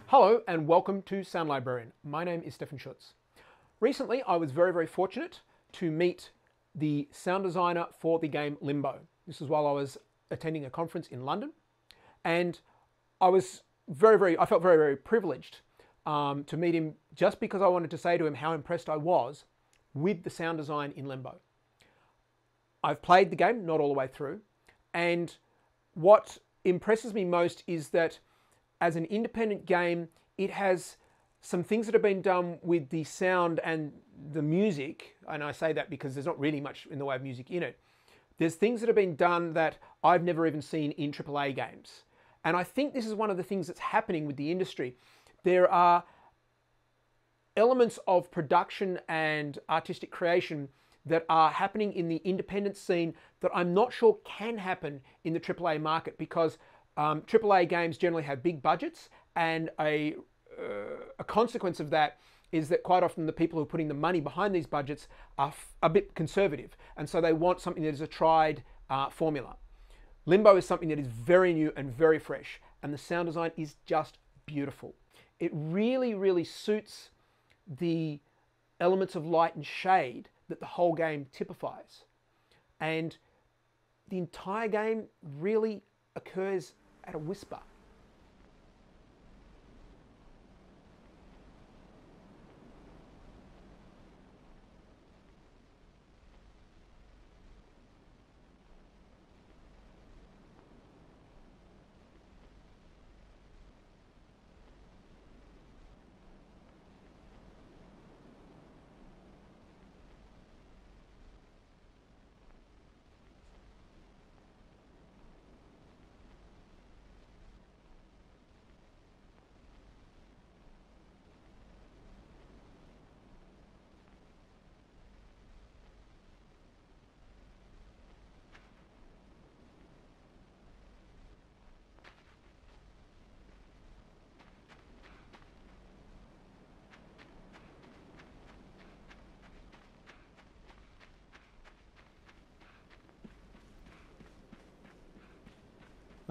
Hello and welcome to Sound Librarian. My name is Stefan Schutz. Recently, I was very fortunate to meet the sound designer for the game Limbo. This was while I was attending a conference in London, and I was I felt very privileged to meet him just because I wanted to say to him how impressed I was with the sound design in Limbo. I've played the game, not all the way through, and what impresses me most is that as an independent game, it has some things that have been done with the sound and the music, and I say that because there's not really much in the way of music in it. There's things that have been done that I've never even seen in AAA games. And I think this is one of the things that's happening with the industry. There are elements of production and artistic creation that are happening in the independent scene that I'm not sure can happen in the AAA market, because AAA games generally have big budgets, and a consequence of that is that quite often the people who are putting the money behind these budgets are a bit conservative, and so they want something that is a tried formula. Limbo is something that is very new and very fresh, and the sound design is just beautiful. It really suits the elements of light and shade that the whole game typifies. And the entire game really occurs at a whisper.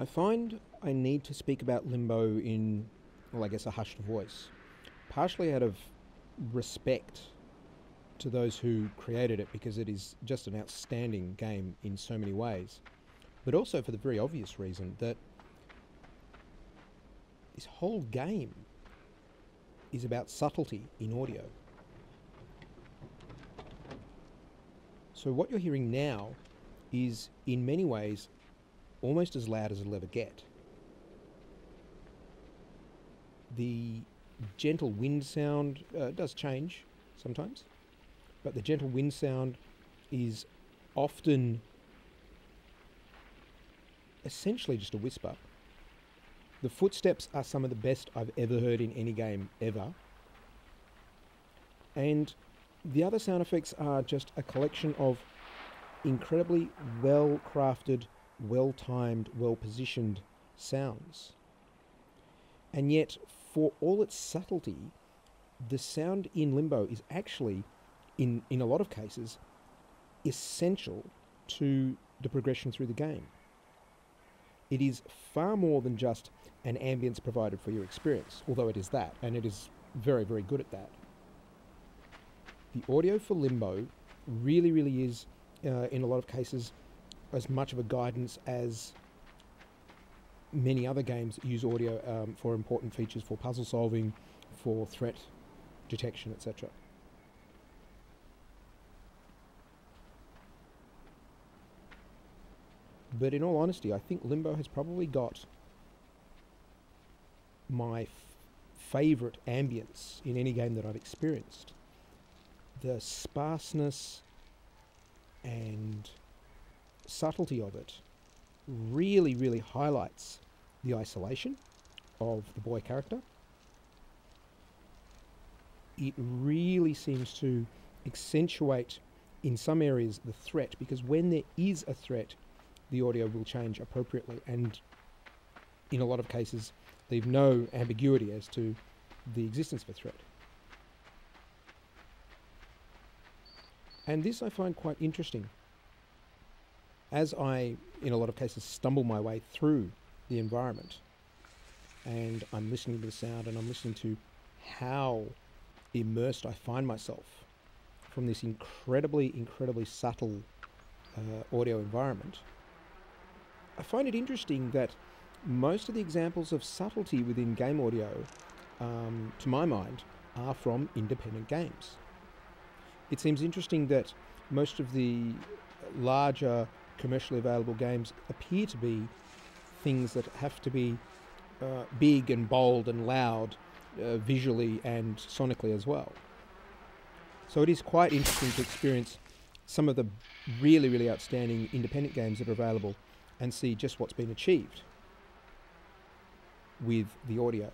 I find I need to speak about Limbo in, well, I guess a hushed voice, partially out of respect to those who created it, because it is just an outstanding game in so many ways, but also for the very obvious reason that this whole game is about subtlety in audio. So what you're hearing now is in many ways almost as loud as it'll ever get. The gentle wind sound does change sometimes, but the gentle wind sound is often essentially just a whisper. The footsteps are some of the best I've ever heard in any game ever. And the other sound effects are just a collection of incredibly well-crafted, well-timed, well-positioned sounds. And yet, for all its subtlety, the sound in Limbo is actually, in a lot of cases, essential to the progression through the game. It is far more than just an ambience provided for your experience, although it is that, and it is very good at that. The audio for Limbo really is, in a lot of cases, as much of a guidance as many other games that use audio for important features, for puzzle solving, for threat detection, etc. But in all honesty, I think Limbo has probably got my favourite ambience in any game that I've experienced. The sparseness and subtlety of it really highlights the isolation of the boy character. It really seems to accentuate in some areas the threat, because when there is a threat, the audio will change appropriately, and in a lot of cases leave no ambiguity as to the existence of a threat. And this I find quite interesting. As I, in a lot of cases, stumble my way through the environment, and I'm listening to the sound, and I'm listening to how immersed I find myself from this incredibly subtle audio environment, I find it interesting that most of the examples of subtlety within game audio, to my mind, are from independent games. It seems interesting that most of the larger commercially available games appear to be things that have to be big and bold and loud visually and sonically as well. So it is quite interesting to experience some of the really outstanding independent games that are available and see just what's been achieved with the audio.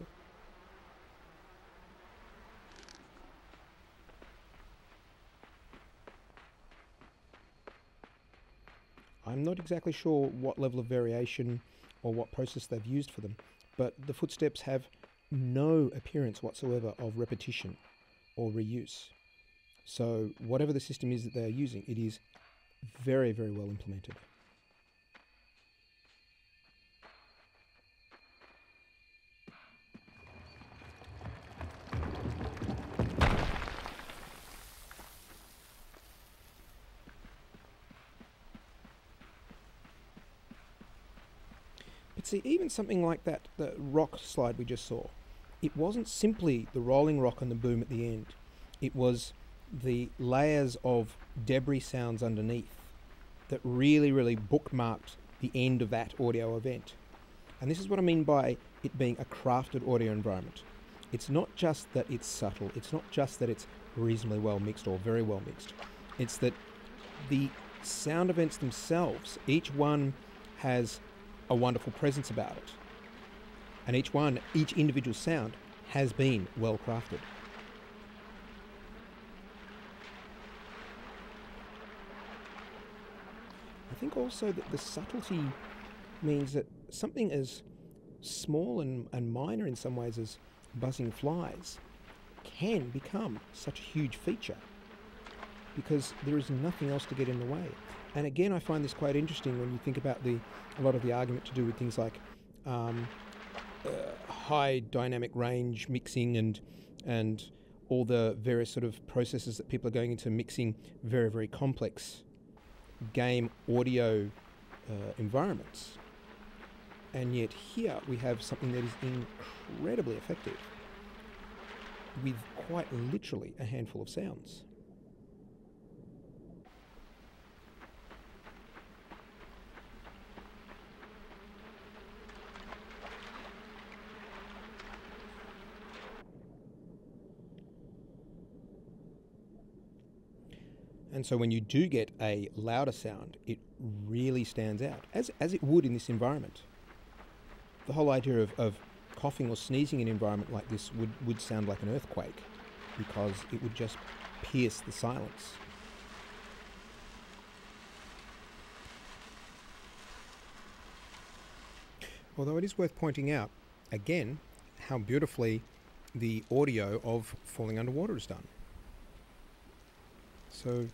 I'm not exactly sure what level of variation or what process they've used for them, but the footsteps have no appearance whatsoever of repetition or reuse. So whatever the system is that they're using, it is very well implemented. But see, even something like that, the rock slide we just saw, it wasn't simply the rolling rock and the boom at the end. It was the layers of debris sounds underneath that really bookmarked the end of that audio event. And this is what I mean by it being a crafted audio environment. It's not just that it's subtle, it's not just that it's reasonably well mixed or very well mixed. It's that the sound events themselves, each one has a wonderful presence about it. And each individual sound has been well crafted. I think also that the subtlety means that something as small and minor in some ways as buzzing flies can become such a huge feature because there is nothing else to get in the way. And again, I find this quite interesting when you think about a lot of the argument to do with things like high dynamic range mixing and all the various sort of processes that people are going into mixing very complex game audio environments. And yet here we have something that is incredibly effective with quite literally a handful of sounds. And so when you do get a louder sound, it really stands out, as it would in this environment. The whole idea of coughing or sneezing in an environment like this would sound like an earthquake, because it would just pierce the silence. Although it is worth pointing out, again, how beautifully the audio of falling underwater is done. So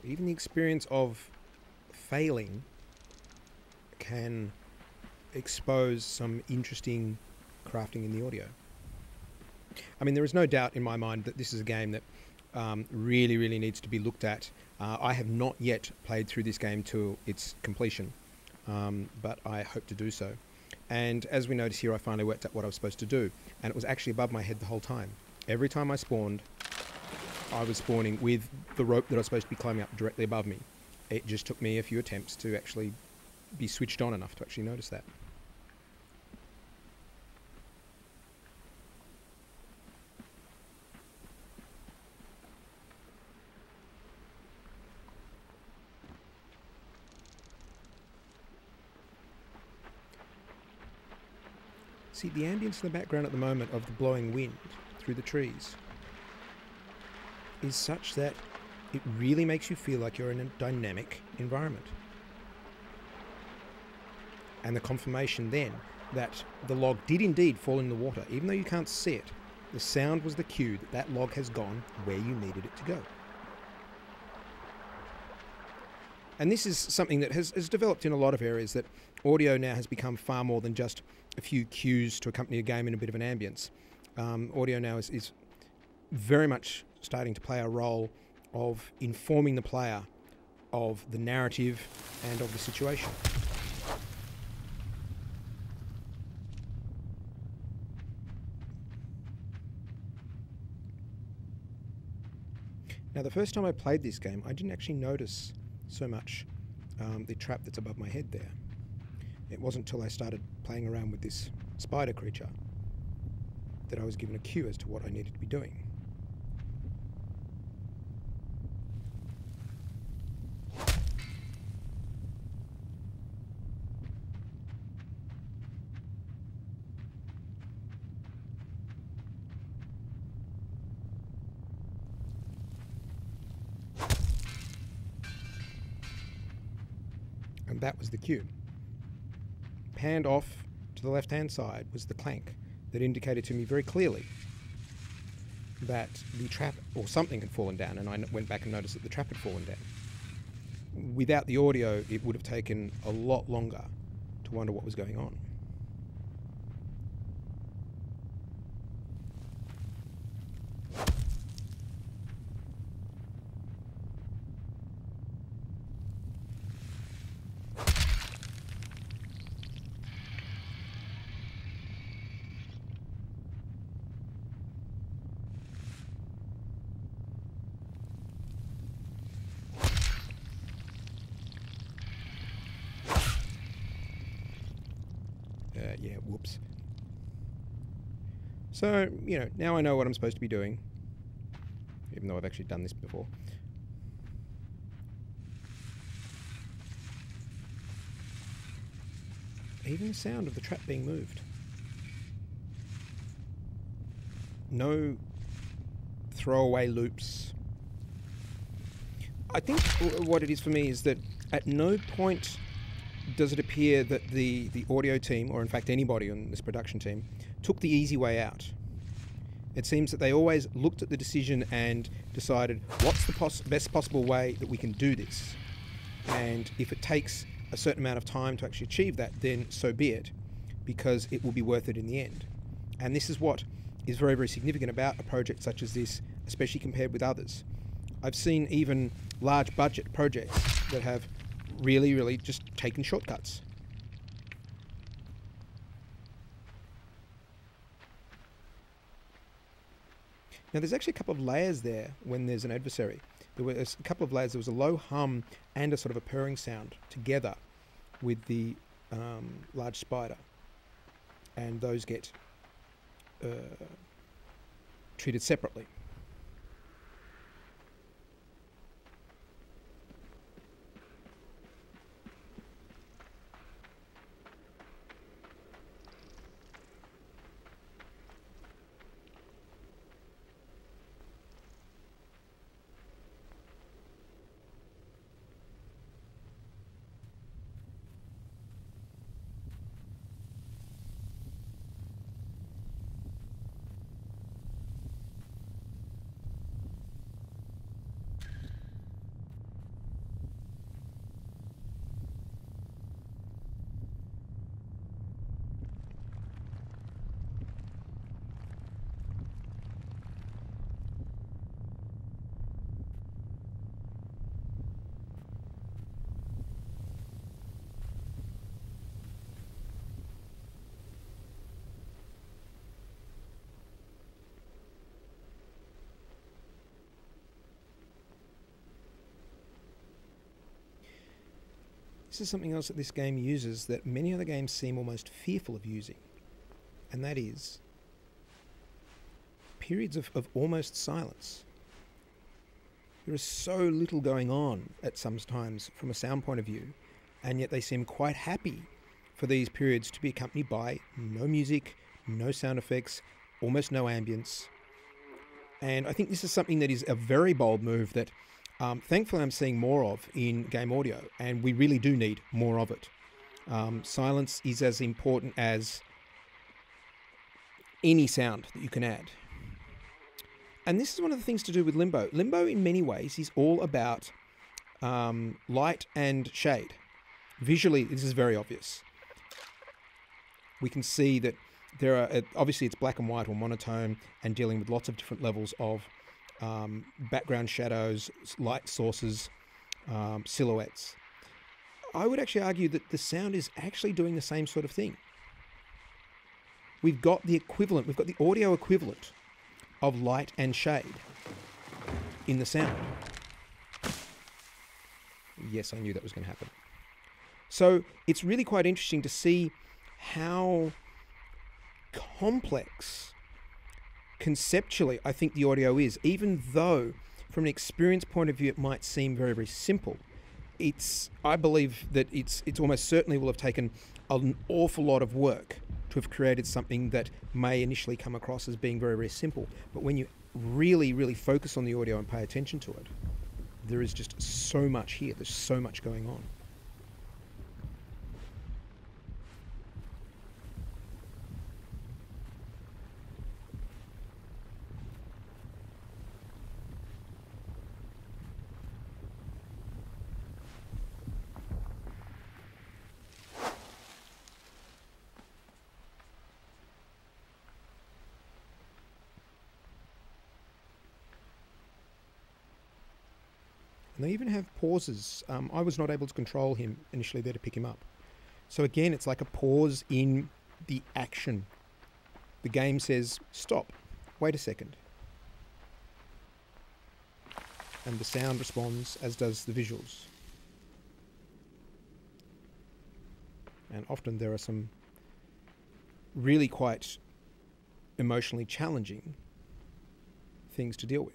even the experience of failing can expose some interesting crafting in the audio. I mean, there is no doubt in my mind that this is a game that really needs to be looked at. I have not yet played through this game to its completion, but I hope to do so. And as we notice here, I finally worked out what I was supposed to do, and it was actually above my head the whole time. Every time I spawned, I was spawning with the rope that I was supposed to be climbing up directly above me. It just took me a few attempts to actually be switched on enough to actually notice that. See, the ambience in the background at the moment of the blowing wind through the trees is such that it really makes you feel like you're in a dynamic environment. And the confirmation then that the log did indeed fall in the water, even though you can't see it, the sound was the cue that that log has gone where you needed it to go. And this is something that has developed in a lot of areas, that audio now has become far more than just a few cues to accompany a game in a bit of an ambience. Audio now is very much starting to play a role of informing the player of the narrative and of the situation. Now, the first time I played this game, I didn't actually notice so much the trap that's above my head there. It wasn't until I started playing around with this spider creature that I was given a cue as to what I needed to be doing. And that was the cue. Panned off to the left-hand side was the clank that indicated to me very clearly that the trap or something had fallen down, and I went back and noticed that the trap had fallen down. Without the audio, it would have taken a lot longer to wonder what was going on. Yeah, whoops. So, now I know what I'm supposed to be doing, even though I've actually done this before. Even the sound of the trap being moved. No throwaway loops. I think what it is for me is that at no point does it appear that the audio team, or in fact anybody on this production team, took the easy way out. It seems that they always looked at the decision and decided, what's the best possible way that we can do this? And if it takes a certain amount of time to actually achieve that, then so be it, because it will be worth it in the end. And this is what is very, very significant about a project such as this, especially compared with others. I've seen even large budget projects that have really just taken shortcuts. Now, there's actually a couple of layers there when there's an adversary. There was a couple of layers. There was a low hum and a sort of a purring sound together with the large spider. And those get treated separately. This is something else that this game uses that many other games seem almost fearful of using, and that is periods of almost silence. There is so little going on at some times from a sound point of view, and yet they seem quite happy for these periods to be accompanied by no music, no sound effects, almost no ambience. And I think this is something that is a very bold move that thankfully I'm seeing more of in game audio, and we really do need more of it. Silence is as important as any sound that you can add. And this is one of the things to do with Limbo. Limbo, in many ways, is all about light and shade. Visually, this is very obvious. We can see that there are, obviously it's black and white or monotone and dealing with lots of different levels of background shadows, light sources, silhouettes. I would actually argue that the sound is actually doing the same sort of thing. We've got the equivalent, we've got the audio equivalent of light and shade in the sound. Yes, I knew that was going to happen. So it's really quite interesting to see how complex conceptually I think the audio is, even though from an experience point of view it might seem very, very simple. I believe that it's almost certainly will have taken an awful lot of work to have created something that may initially come across as being very, very simple. But when you really, really focus on the audio and pay attention to it, there is just so much here. There's so much going on. And they even have pauses. I was not able to control him initially there to pick him up. So again, it's like a pause in the action. The game says, stop, wait a second. And the sound responds, as does the visuals. And often there are some really quite emotionally challenging things to deal with.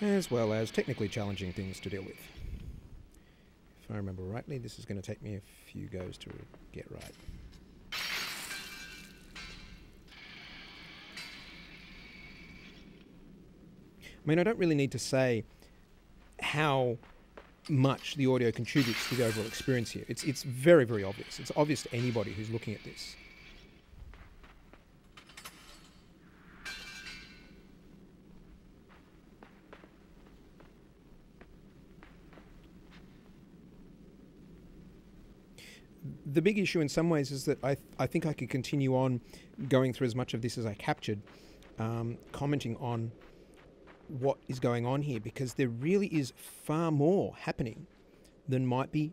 As well as technically challenging things to deal with. If I remember rightly, this is going to take me a few goes to get right. I mean, I don't really need to say how much the audio contributes to the overall experience here. It's very, very obvious. It's obvious to anybody who's looking at this. The big issue in some ways is that I think I could continue on going through as much of this as I captured, commenting on what is going on here, because there really is far more happening than might be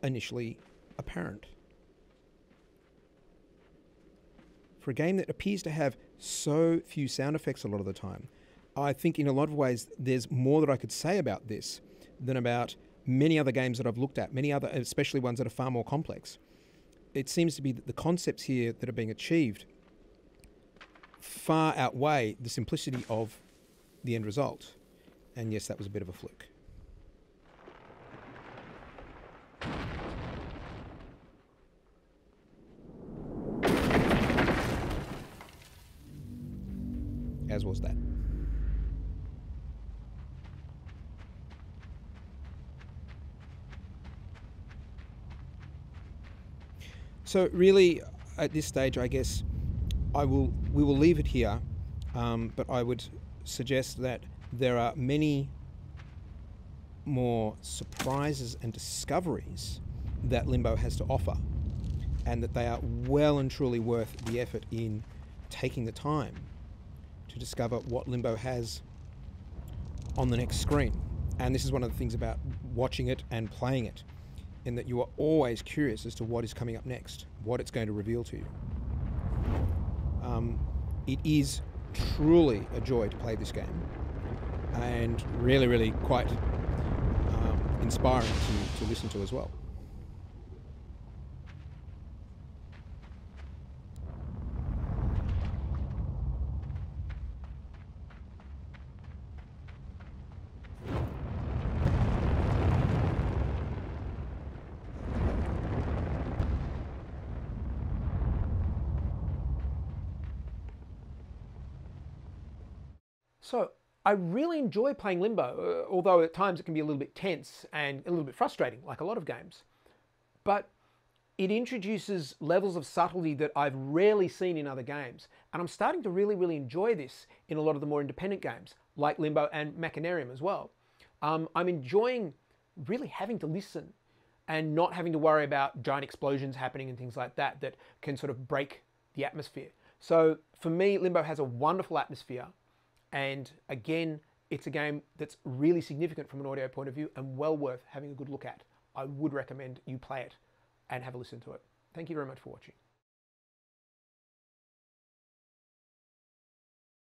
initially apparent. For a game that appears to have so few sound effects a lot of the time, I think in a lot of ways there's more that I could say about this than about many other games that I've looked at, many other, especially ones that are far more complex. It seems to be that the concepts here that are being achieved far outweigh the simplicity of the end result. And yes, that was a bit of a fluke. As was that. So really, at this stage, I guess we will leave it here, but I would suggest that there are many more surprises and discoveries that Limbo has to offer, and that they are well and truly worth the effort in taking the time to discover what Limbo has on the next screen. And this is one of the things about watching it and playing it, in that you are always curious as to what is coming up next, what it's going to reveal to you. It is truly a joy to play this game, and really, really quite inspiring to listen to as well. So I really enjoy playing Limbo, although at times it can be a little bit tense and a little bit frustrating, like a lot of games. But it introduces levels of subtlety that I've rarely seen in other games. And I'm starting to really, really enjoy this in a lot of the more independent games, like Limbo and Machinarium as well. I'm enjoying really having to listen and not having to worry about giant explosions happening and things like that that can sort of break the atmosphere. So for me, Limbo has a wonderful atmosphere. And again, it's a game that's really significant from an audio point of view and well worth having a good look at. I would recommend you play it and have a listen to it. Thank you very much for watching.